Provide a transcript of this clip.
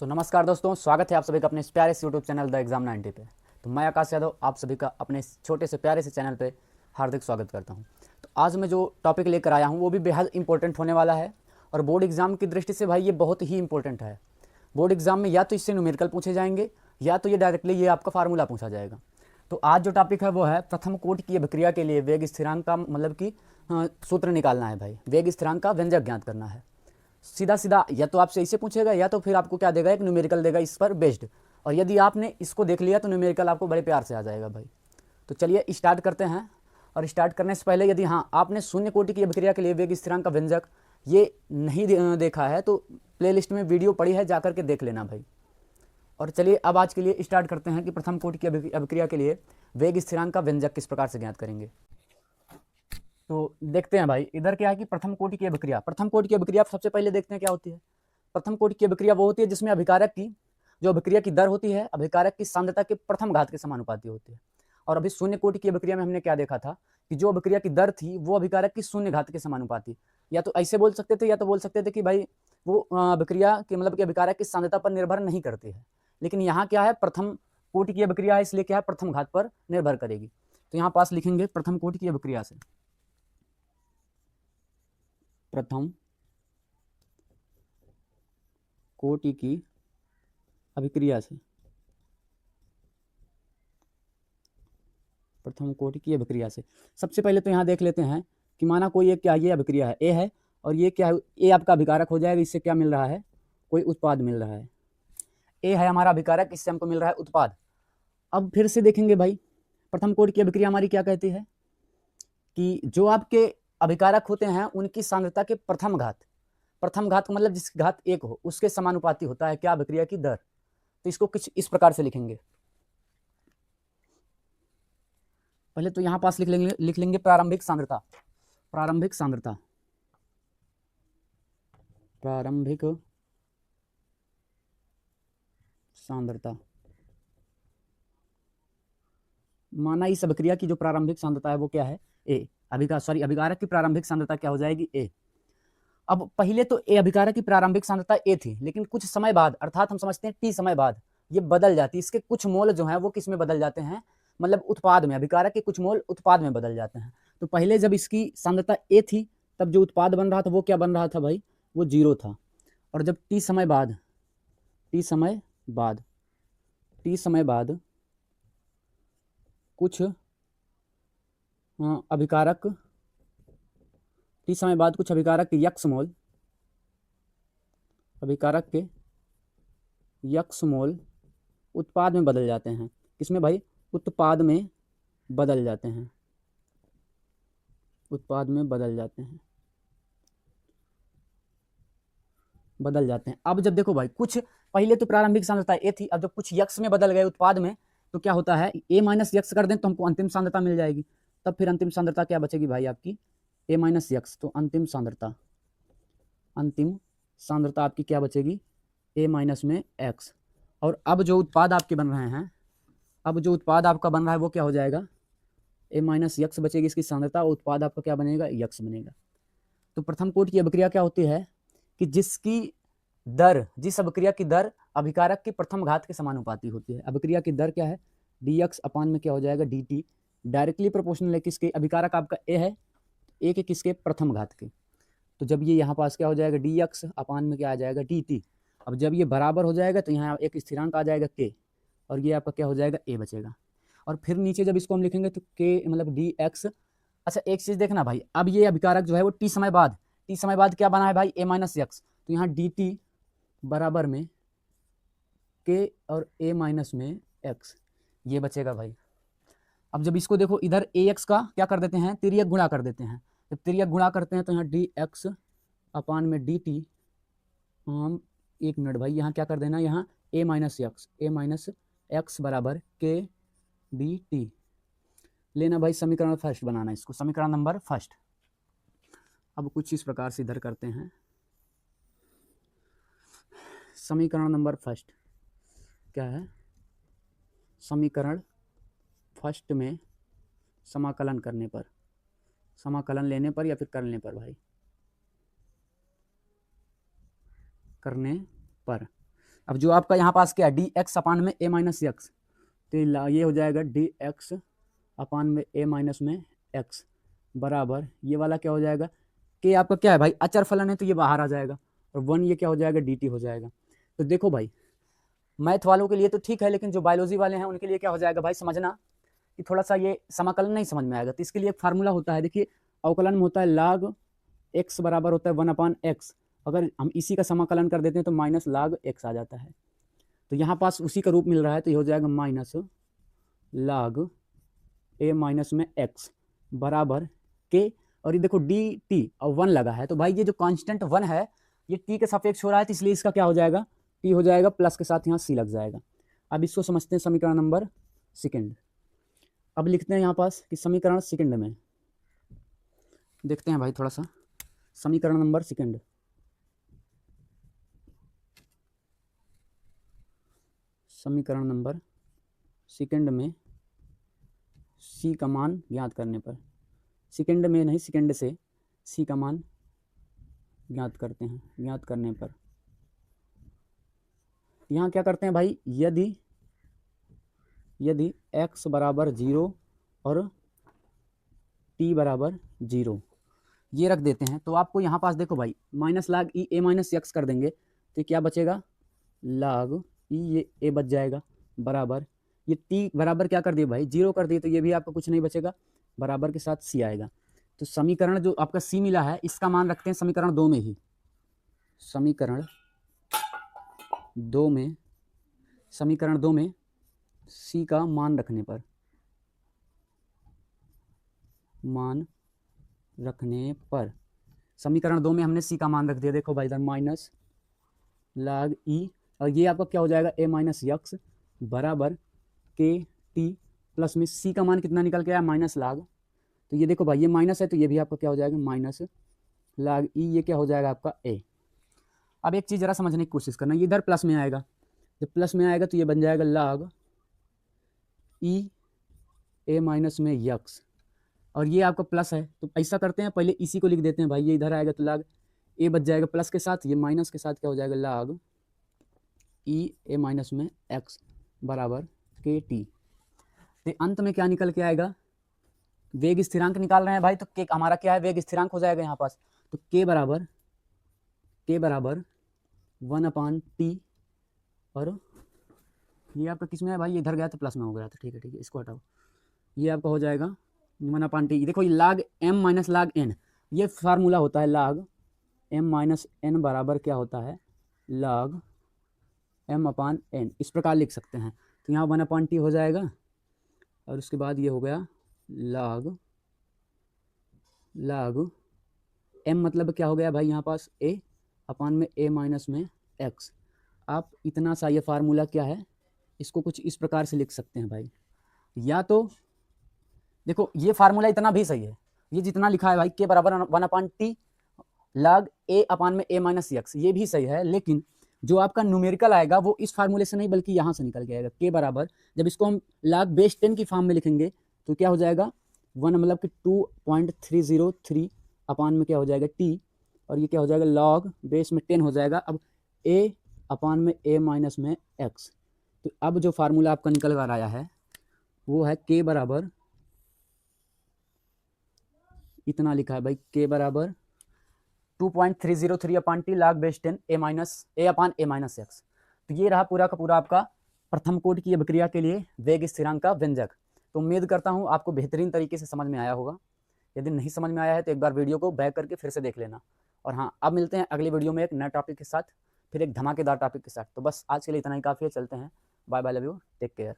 नमस्कार दोस्तों, स्वागत है आप सभी का अपने इस प्यारे से यूट्यूब चैनल द एग्जाम 90 पे। तो मैं आकाश यादव आप सभी का अपने इस छोटे से प्यारे से चैनल पे हार्दिक स्वागत करता हूं। तो आज मैं जो टॉपिक लेकर आया हूं वो भी बेहद इंपॉर्टेंट होने वाला है और बोर्ड एग्जाम की दृष्टि से भाई ये बहुत ही इंपॉर्टेंट है। बोर्ड एग्जाम में या तो इससे न्यूमेरिकल पूछे जाएंगे या तो ये डायरेक्टली ये आपका फार्मूला पूछा जाएगा। तो आज जो टॉपिक है वो है प्रथम कोटि की अभिक्रिया के लिए वेग स्थिरांक का मतलब कि सूत्र निकालना है भाई। वेग स्थिरांक का व्यंजक ज्ञात करना है। सीधा सीधा या तो आपसे इसे पूछेगा या तो फिर आपको क्या देगा, एक न्यूमेरिकल देगा इस पर बेस्ड। और यदि आपने इसको देख लिया तो न्यूमेरिकल आपको बड़े प्यार से आ जाएगा भाई। तो चलिए स्टार्ट करते हैं। और स्टार्ट करने से पहले यदि हाँ आपने शून्य कोटि की अभिक्रिया के लिए वेग स्थिरांक का व्यंजक ये नहीं देखा है तो प्लेलिस्ट में वीडियो पड़ी है, जाकर के देख लेना भाई। और चलिए अब आज के लिए स्टार्ट करते हैं कि प्रथम कोटि की अभिक्रिया के लिए वेग स्थिरांक का व्यंजक किस प्रकार से ज्ञात करेंगे। तो देखते हैं भाई, इधर क्या है कि प्रथम कोटि की अभिक्रिया। प्रथम कोटि की अभिक्रिया सबसे पहले देखते हैं क्या होती है। प्रथम कोटि की अभिक्रिया वो होती है जिसमें अभिकारक की जो अभिक्रिया की दर होती है अभिकारक की सांद्रता के प्रथम घात के समानुपाती होती है। और अभी शून्य कोटि की अभिक्रिया में हमने क्या देखा था कि जो अभिक्रिया की दर थी वो अभिकारक की शून्य घात के समानुपाती। या तो ऐसे बोल सकते थे या तो बोल सकते थे कि भाई वो अभिक्रिया की मतलब कि अभिकारक की सांद्रता पर निर्भर नहीं करती है। लेकिन यहाँ क्या है, प्रथम कोटि की अभिक्रिया है इसलिए क्या है, प्रथम घात पर निर्भर करेगी। तो यहाँ पास लिखेंगे प्रथम कोटि की अभिक्रिया से, प्रथम कोटि की अभिक्रिया से, प्रथम कोटि की अभिक्रिया से सबसे पहले तो यहाँ देख लेते हैं कि माना कोई एक क्या ये अभिक्रिया है ए है और ये क्या है, ए आपका अभिकारक हो जाएगा। इससे क्या मिल रहा है, कोई उत्पाद मिल रहा है। ए है हमारा अभिकारक, इससे हमको मिल रहा है उत्पाद। अब फिर से देखेंगे भाई, प्रथम कोटि की अभिक्रिया हमारी क्या कहती है कि जो आपके अभिकारक होते हैं उनकी सांद्रता के प्रथम घात, प्रथम घात का मतलब जिसकी घात एक हो उसके समानुपाती होता है क्या, अभिक्रिया की दर। तो इसको कुछ इस प्रकार से लिखेंगे। पहले तो यहां पास लिख लेंगे प्रारंभिक सांद्रता। प्रारंभिक सांद्रता, प्रारंभिक सांद्रता माना इस अभिक्रिया की जो प्रारंभिक सांद्रता है वो क्या है, ए। अभिकारक की प्रारंभिक सांद्रता क्या हो जाएगी, ए। अब पहले तो ए अभिकारक की प्रारंभिक सांद्रता ए थी, लेकिन कुछ समय बाद अर्थात हम समझते हैं टी समय बाद ये बदल जाती है। इसके कुछ मोल जो है वो किस में बदल जाते हैं, मतलब उत्पाद में। अभिकारक के कुछ मोल उत्पाद में बदल जाते हैं। तो पहले जब इसकी सांद्रता ए थी तब जो उत्पाद बन रहा था वो क्या बन रहा था भाई, वो 0 था। और जब टी समय बाद टी समय बाद टी समय बाद कुछ अभिकारक टी समय बाद कुछ अभिकारक के यक्स मोल, अभिकारक के यक्स मोल उत्पाद में बदल जाते हैं। किसमें भाई, उत्पाद में बदल जाते हैं, उत्पाद में बदल जाते हैं, बदल जाते हैं। अब जब देखो भाई, कुछ पहले तो प्रारंभिक सांद्रता ए थी, अब जब कुछ यक्स में बदल गए उत्पाद में तो क्या होता है, ए माइनस यक्स कर दें तो हमको अंतिम सांद्रता मिल जाएगी। तब फिर अंतिम सांद्रता क्या बचेगी भाई आपकी, ए माइनस यक्स। तो अंतिम सांद्रता, अंतिम सांद्रता आपकी क्या बचेगी, ए माइनस में एक्स। और अब जो उत्पाद आपके बन रहे हैं, अब जो उत्पाद आपका बन रहा है वो क्या हो जाएगा, ए माइनस यक्स बचेगी इसकी सांद्रता, उत्पाद आपका क्या बनेगा, यक्स बनेगा। तो प्रथम कोटि की अभिक्रिया क्या होती है कि जिसकी दर, जिस अभिक्रिया की दर अभिकारक की प्रथम घात के समानुपाती होती है। अभिक्रिया की दर क्या है, डी एक्स अपान में क्या हो जाएगा, डी टी। डायरेक्टली प्रोपोर्शनल है किसके, अभिकारक आपका ए है, ए के किसके, प्रथम घात के। तो जब ये यहाँ पास क्या हो जाएगा, डी एक्स अपान में क्या आ जाएगा, डी टी। अब जब ये बराबर हो जाएगा तो यहाँ एक स्थिरांक आ जाएगा के, और ये आपका क्या हो जाएगा, ए बचेगा। और फिर नीचे जब इसको हम लिखेंगे तो के मतलब डी एक्स। अच्छा एक चीज देखना भाई, अब ये अभिकारक जो है वो टी समय बाद क्या बना है भाई, ए माइनस एक्स। तो यहाँ डी टी बराबर में के और ए माइनस में एक्स, ये बचेगा भाई। अब जब इसको देखो इधर ए एक्स का क्या कर देते हैं, तिर्यक गुणा कर देते हैं। जब तिर्यक गुणा करते हैं तो यहाँ डी एक्स अपान में डी टी, हम एक मिनट भाई यहाँ क्या कर देना, यहाँ ए माइनस एक्स बराबर के डी टी लेना भाई। समीकरण फर्स्ट बनाना, इसको समीकरण नंबर फर्स्ट। अब कुछ इस प्रकार से इधर करते हैं, समीकरण नंबर फर्स्ट क्या है, समीकरण फर्स्ट में समाकलन करने पर, समाकलन लेने पर या फिर करने पर भाई, करने पर अब जो आपका यहाँ पास क्या है डी एक्स अपान में ए माइनस एक्स, तो ये हो जाएगा डी एक्स अपान में ए माइनस में एक्स बराबर ये वाला क्या हो जाएगा, कि आपका क्या है भाई अचर फलन है तो ये बाहर आ जाएगा, और 1 ये क्या हो जाएगा डी टी हो जाएगा। तो देखो भाई मैथ वालों के लिए तो ठीक है, लेकिन जो बायोलॉजी वाले हैं उनके लिए क्या हो जाएगा भाई, समझना कि थोड़ा सा ये समाकलन नहीं समझ में आएगा। तो इसके लिए एक फार्मूला होता है, देखिए अवकलन में होता है log x बराबर होता है 1/x, अगर हम इसी का समाकलन कर देते हैं तो माइनस log x आ जाता है। तो यहाँ पास उसी का रूप मिल रहा है, तो ये हो जाएगा माइनस log a माइनस में x बराबर k, और ये देखो डी टी और 1 लगा है, तो भाई ये जो कांस्टेंट 1 है ये t के सापेक्ष हो रहा है, तो इसलिए इसका क्या हो जाएगा t हो जाएगा, प्लस के साथ यहाँ c लग जाएगा। अब इसको समझते हैं समीकरण नंबर सेकंड। अब लिखते हैं यहाँ पास कि समीकरण सेकंड में देखते हैं भाई थोड़ा सा, समीकरण नंबर सेकंड। समीकरण नंबर सेकंड में c का मान ज्ञात करने पर, सेकंड में नहीं सेकंड से c का मान ज्ञात करते हैं, ज्ञात करने पर यहाँ क्या करते हैं भाई, यदि x बराबर 0 और t बराबर 0 ये रख देते हैं, तो आपको यहाँ पास देखो भाई minus log e a minus x कर देंगे, तो क्या बचेगा log e ये a बच जाएगा बराबर ये t बराबर क्या कर दिए भाई 0 कर दिए, तो ये भी आपको कुछ नहीं बचेगा, बराबर के साथ c आएगा। तो समीकरण जो आपका c मिला है इसका मान रखते हैं समीकरण 2 में ही, समीकरण 2 में c का मान रखने पर, समीकरण 2 में हमने c का मान रख दिया, देखो भाई इधर माइनस log e, और ये आपका क्या हो जाएगा a माइनस एक्स बराबर के टी, प्लस में c का मान कितना निकल के आया माइनस log, तो ये देखो भाई ये माइनस है तो ये भी आपका क्या हो जाएगा माइनस log e, ये क्या हो जाएगा आपका a। अब एक चीज़ जरा समझने की कोशिश करना, ये इधर प्लस में आएगा, जब प्लस में आएगा तो ये बन जाएगा log e a माइनस में एक्स, और ये आपका प्लस है, तो ऐसा करते हैं पहले इसी को लिख देते हैं भाई, ये इधर आएगा तो log a बच जाएगा प्लस के साथ, ये माइनस के साथ क्या हो जाएगा log e a माइनस में x बराबर के टी। तो अंत में क्या निकल के आएगा, वेग स्थिरांक निकाल रहे हैं भाई, तो के हमारा क्या है वेग स्थिरांक हो जाएगा यहाँ पास, तो k बराबर 1/t, और ये आपका किस में है भाई, ये इधर गया तो प्लस में हो गया, तो ठीक है इसको हटाओ, ये आपका हो जाएगा 1/t। देखो ये log m minus log n, ये फार्मूला होता है log m माइनस n बराबर क्या होता है log m/n, इस प्रकार लिख सकते हैं। तो यहाँ 1/t हो जाएगा, और उसके बाद ये हो गया log m मतलब क्या हो गया भाई यहाँ पास a अपान में a माइनस में x। आप इतना सा ये फार्मूला क्या है, इसको कुछ इस प्रकार से लिख सकते हैं भाई, या तो देखो ये फार्मूला इतना भी सही है, ये जितना लिखा है भाई k बराबर 1/t log a अपान में a माइनस एक्स, ये भी सही है, लेकिन जो आपका न्यूमेरिकल आएगा वो इस फार्मूले से नहीं बल्कि यहाँ से निकल के आएगा, k बराबर जब इसको हम log बेस 10 की फॉर्म में लिखेंगे तो क्या हो जाएगा 1 मतलब कि 2.303 अपान में क्या हो जाएगा t, और ये क्या हो जाएगा log बेस में 10 हो जाएगा। अब a अपान में a माइनस में x, तो अब जो फार्मूला आपका निकल कर आया है वो है k बराबर इतना लिखा है भाई, k बराबर 2.303 upon t log base 10 a upon a minus x. तो ये रहा पूरा का पूरा आपका प्रथम कोड की अभिक्रिया के लिए वेग स्थिरांक का व्यंजक। तो उम्मीद करता हूँ आपको बेहतरीन तरीके से समझ में आया होगा, यदि नहीं समझ में आया है तो एक बार वीडियो को बैक करके फिर से देख लेना। और हाँ, अब मिलते हैं अगली वीडियो में एक नए टॉपिक के साथ, फिर एक धमाकेदार टॉपिक के साथ। तो बस आज के लिए इतना ही काफ़ी है, चलते हैं, bye bye, love you, take care.